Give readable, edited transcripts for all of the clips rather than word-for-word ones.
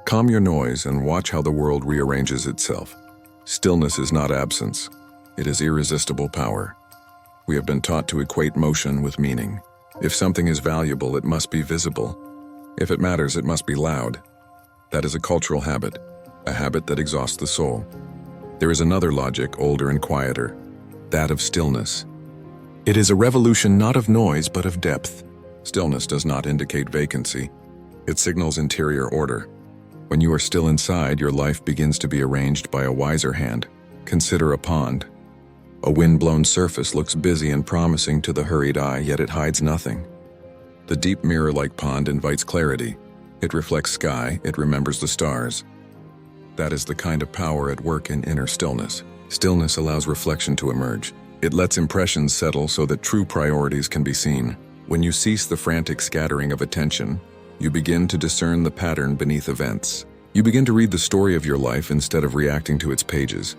Calm your noise and watch how the world rearranges itself. Stillness is not absence. It is irresistible power. We have been taught to equate motion with meaning. If something is valuable, it must be visible. If it matters, it must be loud. That is a cultural habit, a habit that exhausts the soul. There is another logic, older and quieter, that of stillness. It is a revolution not of noise, but of depth. Stillness does not indicate vacancy. It signals interior order. When you are still inside, your life begins to be arranged by a wiser hand. Consider a pond. A wind-blown surface looks busy and promising to the hurried eye, yet it hides nothing. The deep mirror-like pond invites clarity. It reflects sky, it remembers the stars. That is the kind of power at work in inner stillness. Stillness allows reflection to emerge. It lets impressions settle so that true priorities can be seen. When you cease the frantic scattering of attention, you begin to discern the pattern beneath events. You begin to read the story of your life instead of reacting to its pages.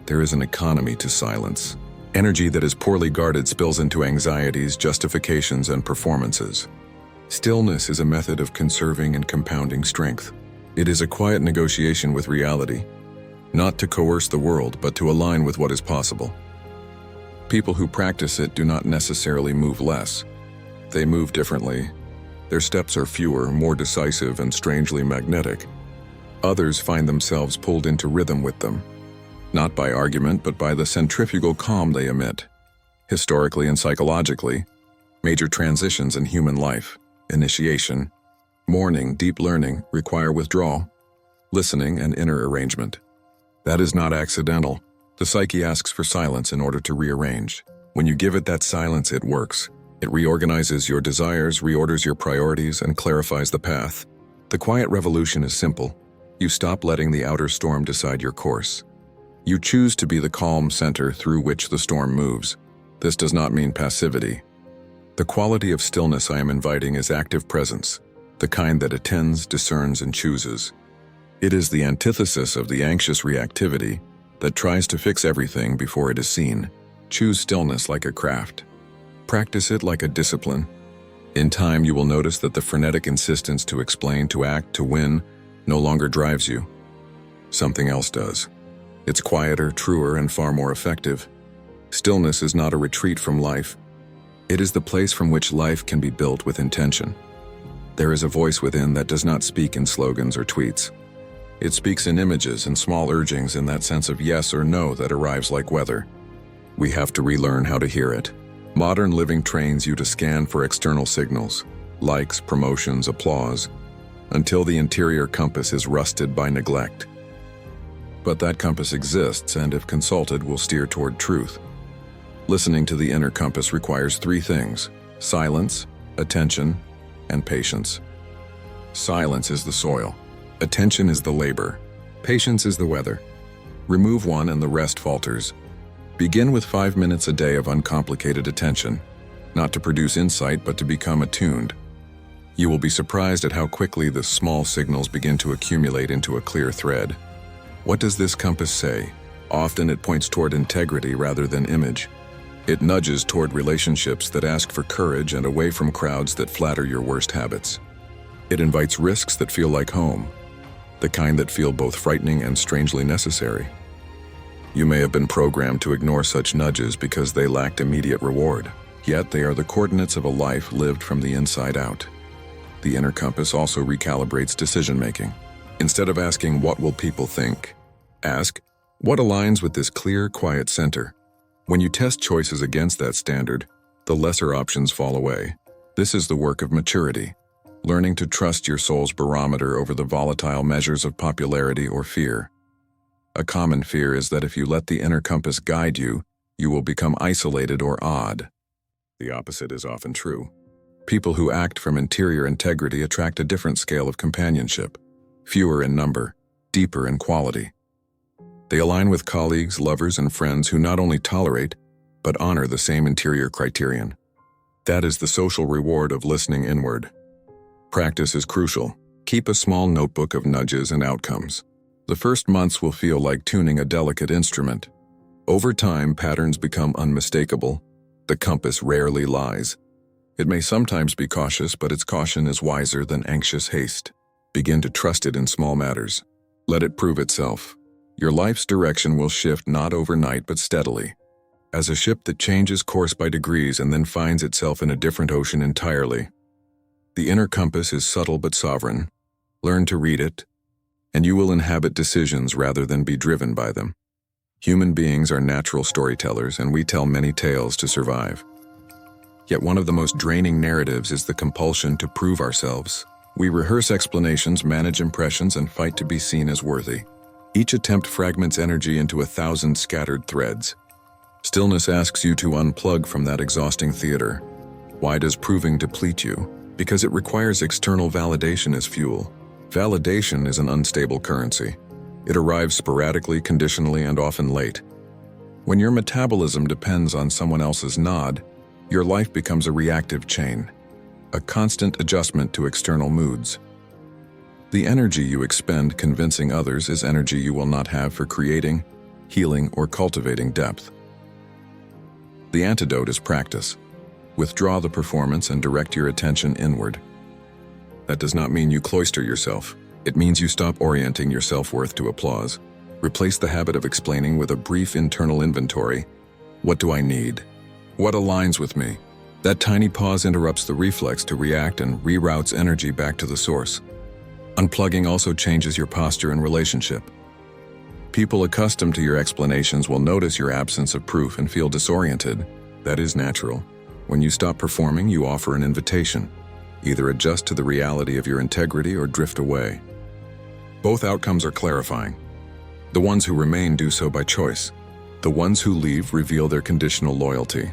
There is an economy to silence. Energy that is poorly guarded spills into anxieties, justifications, and performances. Stillness is a method of conserving and compounding strength. It is a quiet negotiation with reality, not to coerce the world, but to align with what is possible. People who practice it do not necessarily move less. They move differently. Their steps are fewer, more decisive, and strangely magnetic. Others find themselves pulled into rhythm with them, not by argument, but by the centrifugal calm they emit. Historically and psychologically, major transitions in human life, initiation, mourning, deep learning, require withdrawal, listening, and inner arrangement. That is not accidental. The psyche asks for silence in order to rearrange. When you give it that silence, it works. It reorganizes your desires, reorders your priorities, and clarifies the path. The quiet revolution is simple. You stop letting the outer storm decide your course. You choose to be the calm center through which the storm moves. This does not mean passivity. The quality of stillness I am inviting is active presence, the kind that attends, discerns, and chooses. It is the antithesis of the anxious reactivity that tries to fix everything before it is seen. Choose stillness like a craft. Practice it like a discipline. In time, you will notice that the frenetic insistence to explain, to act, to win no longer drives you. Something else does. It's quieter, truer, and far more effective. Stillness is not a retreat from life. It is the place from which life can be built with intention. There is a voice within that does not speak in slogans or tweets. It speaks in images and small urgings, in that sense of yes or no that arrives like weather. We have to relearn how to hear it. Modern living trains you to scan for external signals, likes, promotions, applause, until the interior compass is rusted by neglect. But that compass exists, and if consulted, will steer toward truth. Listening to the inner compass requires three things: silence, attention, and patience. Silence is the soil. Attention is the labor. Patience is the weather. Remove one and the rest falters. Begin with 5 minutes a day of uncomplicated attention, not to produce insight, but to become attuned. You will be surprised at how quickly the small signals begin to accumulate into a clear thread. What does this compass say? Often it points toward integrity rather than image. It nudges toward relationships that ask for courage and away from crowds that flatter your worst habits. It invites risks that feel like home, the kind that feel both frightening and strangely necessary. You may have been programmed to ignore such nudges because they lacked immediate reward, yet they are the coordinates of a life lived from the inside out. The inner compass also recalibrates decision-making. Instead of asking, "What will people think?" ask, "What aligns with this clear, quiet center?" When you test choices against that standard, the lesser options fall away. This is the work of maturity, learning to trust your soul's barometer over the volatile measures of popularity or fear. A common fear is that if you let the inner compass guide you, you will become isolated or odd. The opposite is often true. People who act from interior integrity attract a different scale of companionship, fewer in number, deeper in quality. They align with colleagues, lovers, and friends who not only tolerate, but honor the same interior criterion. That is the social reward of listening inward. Practice is crucial. Keep a small notebook of nudges and outcomes. The first months will feel like tuning a delicate instrument. Over time, patterns become unmistakable. The compass rarely lies. It may sometimes be cautious, but its caution is wiser than anxious haste. Begin to trust it in small matters. Let it prove itself. Your life's direction will shift not overnight but steadily. As a ship that changes course by degrees and then finds itself in a different ocean entirely. The inner compass is subtle but sovereign. Learn to read it, and you will inhabit decisions rather than be driven by them. Human beings are natural storytellers, and we tell many tales to survive. Yet one of the most draining narratives is the compulsion to prove ourselves. We rehearse explanations, manage impressions, and fight to be seen as worthy. Each attempt fragments energy into 1,000 scattered threads. Stillness asks you to unplug from that exhausting theater. Why does proving deplete you? Because it requires external validation as fuel. Validation is an unstable currency. It arrives sporadically, conditionally, and often late. When your metabolism depends on someone else's nod, your life becomes a reactive chain, a constant adjustment to external moods. The energy you expend convincing others is energy you will not have for creating, healing, or cultivating depth. The antidote is practice. Withdraw the performance and direct your attention inward. That does not mean you cloister yourself. It means you stop orienting your self-worth to applause. Replace the habit of explaining with a brief internal inventory. What do I need? What aligns with me? That tiny pause interrupts the reflex to react and reroutes energy back to the source. Unplugging also changes your posture and relationship. People accustomed to your explanations will notice your absence of proof and feel disoriented. That is natural. When you stop performing, you offer an invitation. Either adjust to the reality of your integrity or drift away. Both outcomes are clarifying. The ones who remain do so by choice. The ones who leave reveal their conditional loyalty.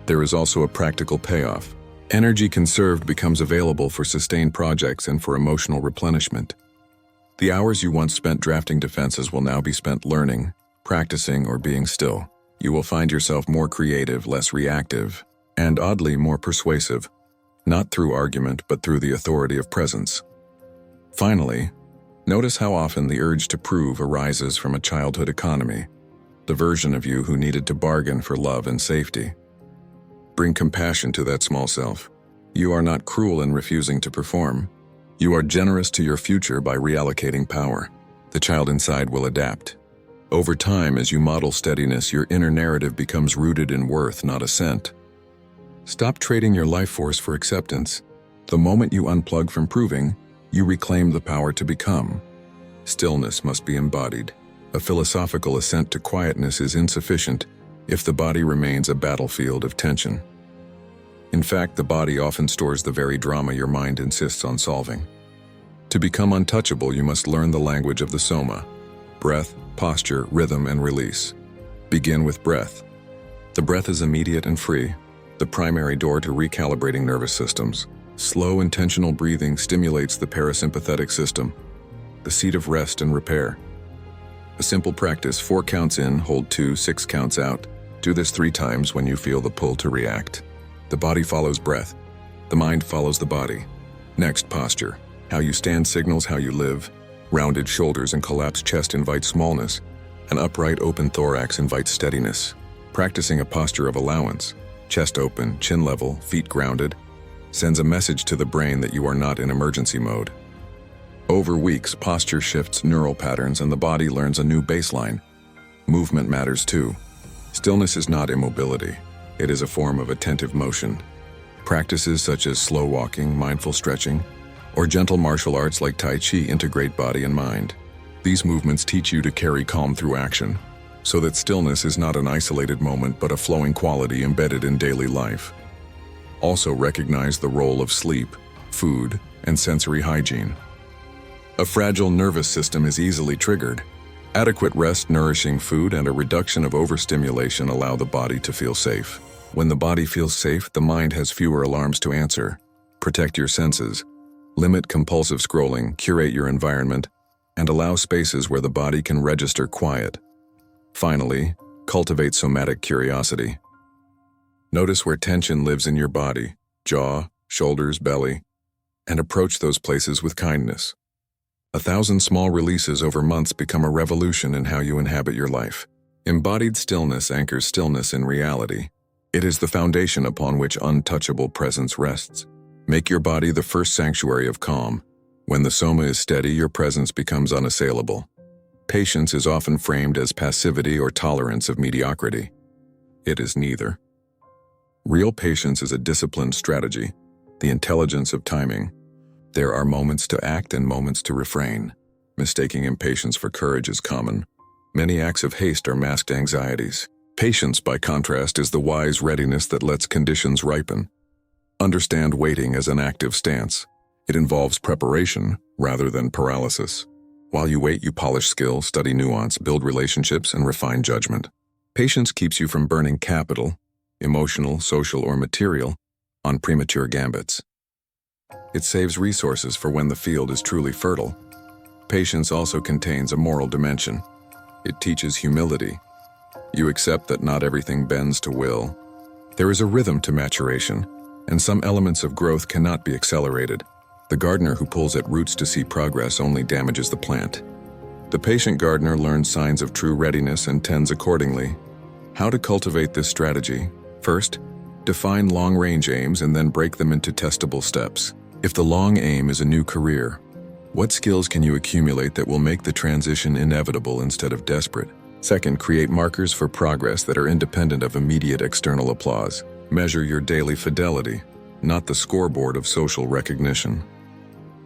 There is also a practical payoff. Energy conserved becomes available for sustained projects and for emotional replenishment. The hours you once spent drafting defenses will now be spent learning, practicing, or being still. You will find yourself more creative, less reactive, and oddly more persuasive, not through argument but through the authority of presence. Finally, notice how often the urge to prove arises from a childhood economy, the version of you who needed to bargain for love and safety. Bring compassion to that small self. You are not cruel in refusing to perform. You are generous to your future by reallocating power. The child inside will adapt. Over time, as you model steadiness, your inner narrative becomes rooted in worth, not assent. Stop trading your life force for acceptance. The moment you unplug from proving, you reclaim the power to become. Stillness must be embodied. A philosophical assent to quietness is insufficient if the body remains a battlefield of tension. In fact, the body often stores the very drama your mind insists on solving. To become untouchable, you must learn the language of the soma: breath, posture, rhythm, and release. Begin with breath. The breath is immediate and free, the primary door to recalibrating nervous systems. Slow, intentional breathing stimulates the parasympathetic system, the seat of rest and repair. A simple practice: 4 counts in, hold 2, 6 counts out. Do this 3 times when you feel the pull to react. The body follows breath. The mind follows the body. Next, posture. How you stand signals how you live. Rounded shoulders and collapsed chest invite smallness. An upright, open thorax invites steadiness. Practicing a posture of allowance, chest open, chin level, feet grounded, sends a message to the brain that you are not in emergency mode. Over weeks, posture shifts neural patterns and the body learns a new baseline. Movement matters too. Stillness is not immobility. It is a form of attentive motion. Practices such as slow walking, mindful stretching, or gentle martial arts like Tai Chi integrate body and mind. These movements teach you to carry calm through action, so that stillness is not an isolated moment but a flowing quality embedded in daily life. Also recognize the role of sleep, food, and sensory hygiene. A fragile nervous system is easily triggered. Adequate rest, nourishing food, and a reduction of overstimulation allow the body to feel safe. When the body feels safe, the mind has fewer alarms to answer. Protect your senses. Limit compulsive scrolling, curate your environment, and allow spaces where the body can register quiet. Finally, cultivate somatic curiosity. Notice where tension lives in your body, jaw, shoulders, belly, and approach those places with kindness. 1,000 small releases over months become a revolution in how you inhabit your life. Embodied stillness anchors stillness in reality. It is the foundation upon which untouchable presence rests. Make your body the first sanctuary of calm. When the soma is steady, your presence becomes unassailable. Patience is often framed as passivity or tolerance of mediocrity. It is neither. Real patience is a disciplined strategy, the intelligence of timing. There are moments to act and moments to refrain. Mistaking impatience for courage is common. Many acts of haste are masked anxieties. Patience, by contrast, is the wise readiness that lets conditions ripen. Understand waiting as an active stance. It involves preparation rather than paralysis. While you wait, you polish skill, study nuance, build relationships, and refine judgment. Patience keeps you from burning capital, emotional, social, or material, on premature gambits. It saves resources for when the field is truly fertile. Patience also contains a moral dimension. It teaches humility. You accept that not everything bends to will. There is a rhythm to maturation, and some elements of growth cannot be accelerated. The gardener who pulls at roots to see progress only damages the plant. The patient gardener learns signs of true readiness and tends accordingly. How to cultivate this strategy? First, define long-range aims and then break them into testable steps. If the long aim is a new career, what skills can you accumulate that will make the transition inevitable instead of desperate? Second, create markers for progress that are independent of immediate external applause. Measure your daily fidelity, not the scoreboard of social recognition.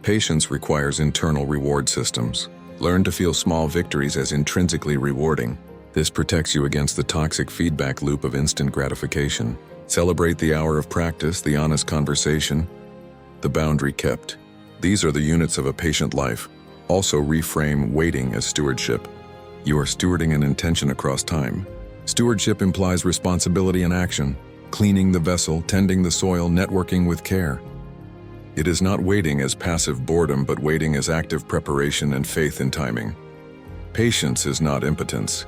Patience requires internal reward systems. Learn to feel small victories as intrinsically rewarding. This protects you against the toxic feedback loop of instant gratification. Celebrate the hour of practice, the honest conversation, the boundary kept. These are the units of a patient life. Also reframe waiting as stewardship. You are stewarding an intention across time. Stewardship implies responsibility and action, cleaning the vessel, tending the soil, networking with care. It is not waiting as passive boredom, but waiting as active preparation and faith in timing. Patience is not impotence.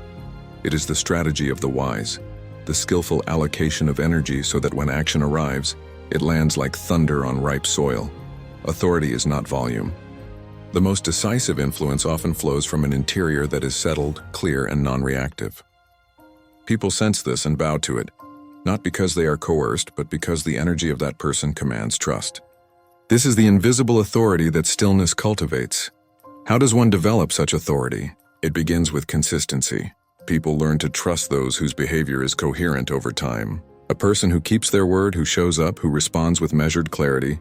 It is the strategy of the wise, the skillful allocation of energy so that when action arrives, it lands like thunder on ripe soil. Authority is not volume. The most decisive influence often flows from an interior that is settled, clear, and non-reactive. People sense this and bow to it, not because they are coerced, but because the energy of that person commands trust. This is the invisible authority that stillness cultivates. How does one develop such authority? It begins with consistency. People learn to trust those whose behavior is coherent over time. A person who keeps their word, who shows up, who responds with measured clarity,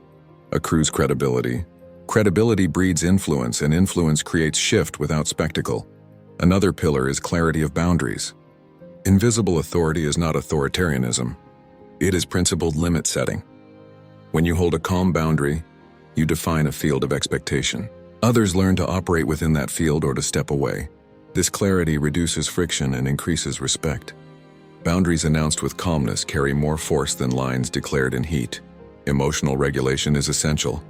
accrues credibility. Credibility breeds influence, and influence creates shift without spectacle. Another pillar is clarity of boundaries. Invisible authority is not authoritarianism. It is principled limit setting. When you hold a calm boundary, you define a field of expectation. Others learn to operate within that field or to step away. This clarity reduces friction and increases respect. Boundaries announced with calmness carry more force than lines declared in heat. Emotional regulation is essential.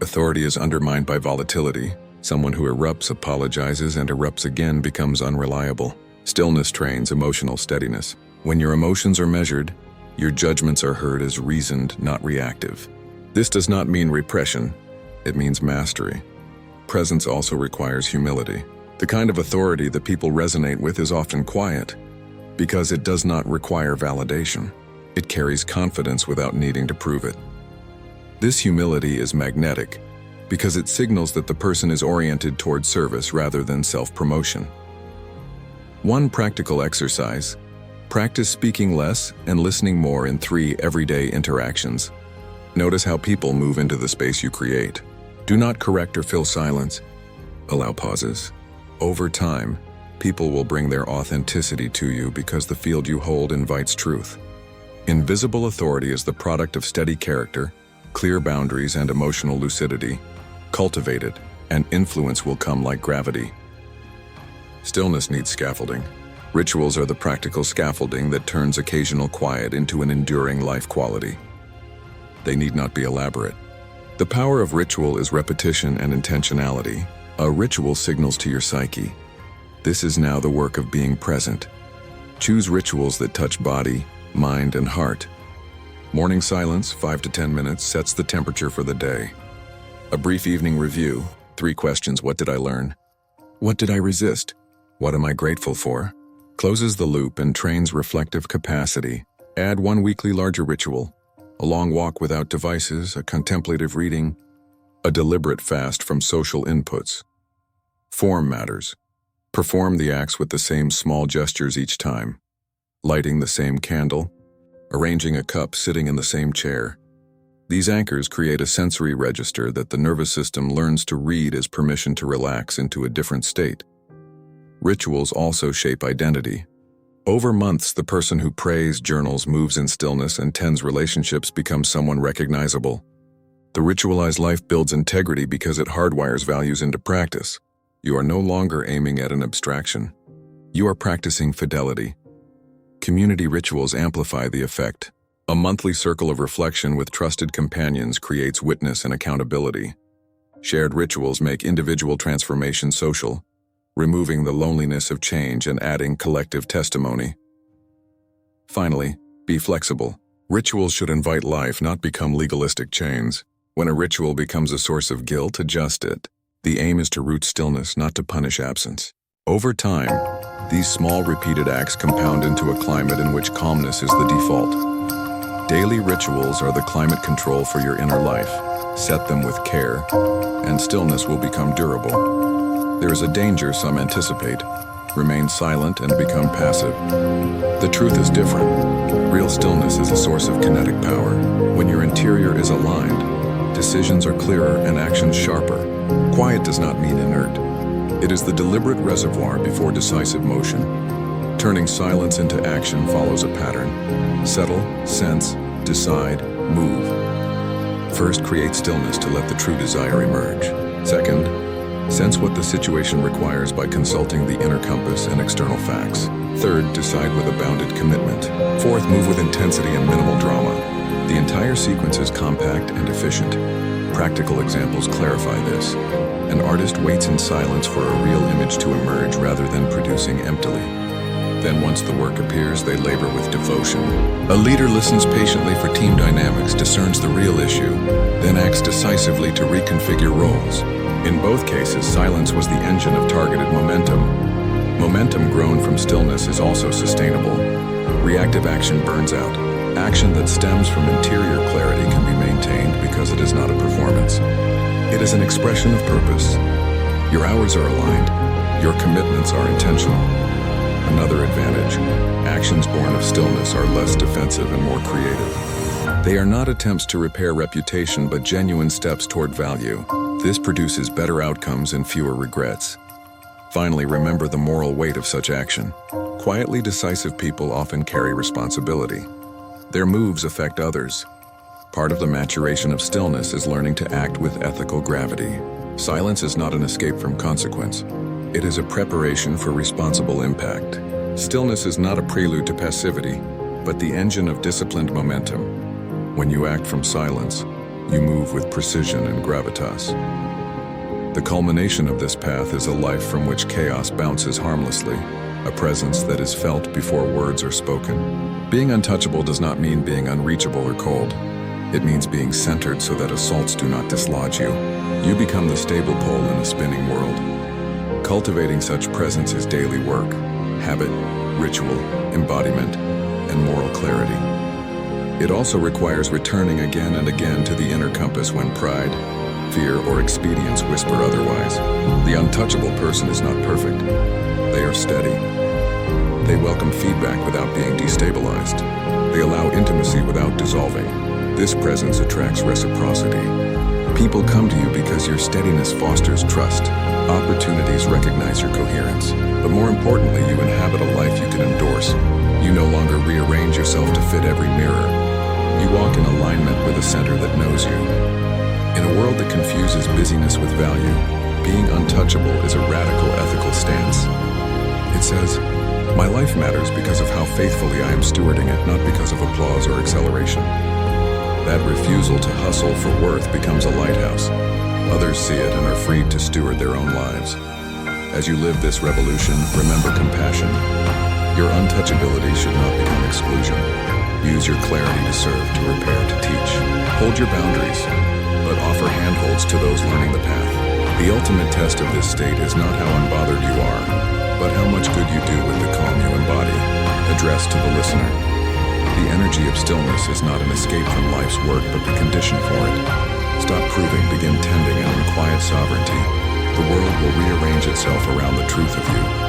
Authority is undermined by volatility. Someone who erupts, apologizes, and erupts again becomes unreliable. Stillness trains emotional steadiness. When your emotions are measured, your judgments are heard as reasoned, not reactive. This does not mean repression. It means mastery. Presence also requires humility. The kind of authority that people resonate with is often quiet, because it does not require validation. It carries confidence without needing to prove it. This humility is magnetic, because it signals that the person is oriented toward service rather than self-promotion. One practical exercise: practice speaking less and listening more in 3 everyday interactions. Notice how people move into the space you create. Do not correct or fill silence. Allow pauses. Over time, people will bring their authenticity to you because the field you hold invites truth. Invisible authority is the product of steady character, clear boundaries, and emotional lucidity. Cultivate it, and influence will come like gravity. Stillness needs scaffolding. Rituals are the practical scaffolding that turns occasional quiet into an enduring life quality. They need not be elaborate. The power of ritual is repetition and intentionality. A ritual signals to your psyche, this is now the work of being present. Choose rituals that touch body, mind, and heart. Morning silence, 5 to 10 minutes, sets the temperature for the day. A brief evening review, 3 questions: what did I learn? What did I resist? What am I grateful for? Closes the loop and trains reflective capacity. Add 1 weekly larger ritual: a long walk without devices, a contemplative reading, a deliberate fast from social inputs. Form matters. Perform the acts with the same small gestures each time. Lighting the same candle, arranging a cup, sitting in the same chair. These anchors create a sensory register that the nervous system learns to read as permission to relax into a different state. Rituals also shape identity. Over months, the person who prays, journals, moves in stillness, and tends relationships becomes someone recognizable. The ritualized life builds integrity because it hardwires values into practice. You are no longer aiming at an abstraction. You are practicing fidelity. Community rituals amplify the effect. A monthly circle of reflection with trusted companions creates witness and accountability. Shared rituals make individual transformation social, removing the loneliness of change and adding collective testimony. Finally, be flexible. Rituals should invite life, not become legalistic chains. When a ritual becomes a source of guilt, adjust it. The aim is to root stillness, not to punish absence. Over time, these small repeated acts compound into a climate in which calmness is the default. Daily rituals are the climate control for your inner life. Set them with care, and stillness will become durable. There is a danger some anticipate. Remain silent and become passive. The truth is different. Real stillness is a source of kinetic power. When your interior is aligned, decisions are clearer and actions sharper. Quiet does not mean inert. It is the deliberate reservoir before decisive motion. Turning silence into action follows a pattern. Settle, sense, decide, move. First, create stillness to let the true desire emerge. Second, sense what the situation requires by consulting the inner compass and external facts. Third, decide with a bounded commitment. Fourth, move with intensity and minimal drama. The entire sequence is compact and efficient. Practical examples clarify this. An artist waits in silence for a real image to emerge rather than producing emptily. Then once the work appears, they labor with devotion. A leader listens patiently for team dynamics, discerns the real issue, then acts decisively to reconfigure roles. In both cases, silence was the engine of targeted momentum. Momentum grown from stillness is also sustainable. Reactive action burns out. Action that stems from interior clarity can be maintained because it is not a performance. It is an expression of purpose. Your hours are aligned. Your commitments are intentional. Another advantage, actions born of stillness are less defensive and more creative. They are not attempts to repair reputation, but genuine steps toward value. This produces better outcomes and fewer regrets. Finally, remember the moral weight of such action. Quietly decisive people often carry responsibility. Their moves affect others. Part of the maturation of stillness is learning to act with ethical gravity. Silence is not an escape from consequence. It is a preparation for responsible impact. Stillness is not a prelude to passivity, but the engine of disciplined momentum. When you act from silence, you move with precision and gravitas. The culmination of this path is a life from which chaos bounces harmlessly, a presence that is felt before words are spoken. Being untouchable does not mean being unreachable or cold. It means being centered so that assaults do not dislodge you. You become the stable pole in a spinning world. Cultivating such presence is daily work, habit, ritual, embodiment, and moral clarity. It also requires returning again and again to the inner compass when pride, fear, or expedience whisper otherwise. The untouchable person is not perfect. They are steady. They welcome feedback without being destabilized. They allow intimacy without dissolving. This presence attracts reciprocity. People come to you because your steadiness fosters trust. Opportunities recognize your coherence. But more importantly, you inhabit a life you can endorse. You no longer rearrange yourself to fit every mirror. You walk in alignment with a center that knows you. In a world that confuses busyness with value, being untouchable is a radical ethical stance. It says, my life matters because of how faithfully I am stewarding it, not because of applause or acceleration. That refusal to hustle for worth becomes a lighthouse. Others see it and are freed to steward their own lives. As you live this revolution, remember compassion. Your untouchability should not become exclusion. Use your clarity to serve, to repair, to teach. Hold your boundaries, but offer handholds to those learning the path. The ultimate test of this state is not how unbothered you are, but how much good you do with the calm you embody. Addressed to the listener. The energy of stillness is not an escape from life's work, but the condition for it. Stop proving, begin tending, and in quiet sovereignty, the world will rearrange itself around the truth of you.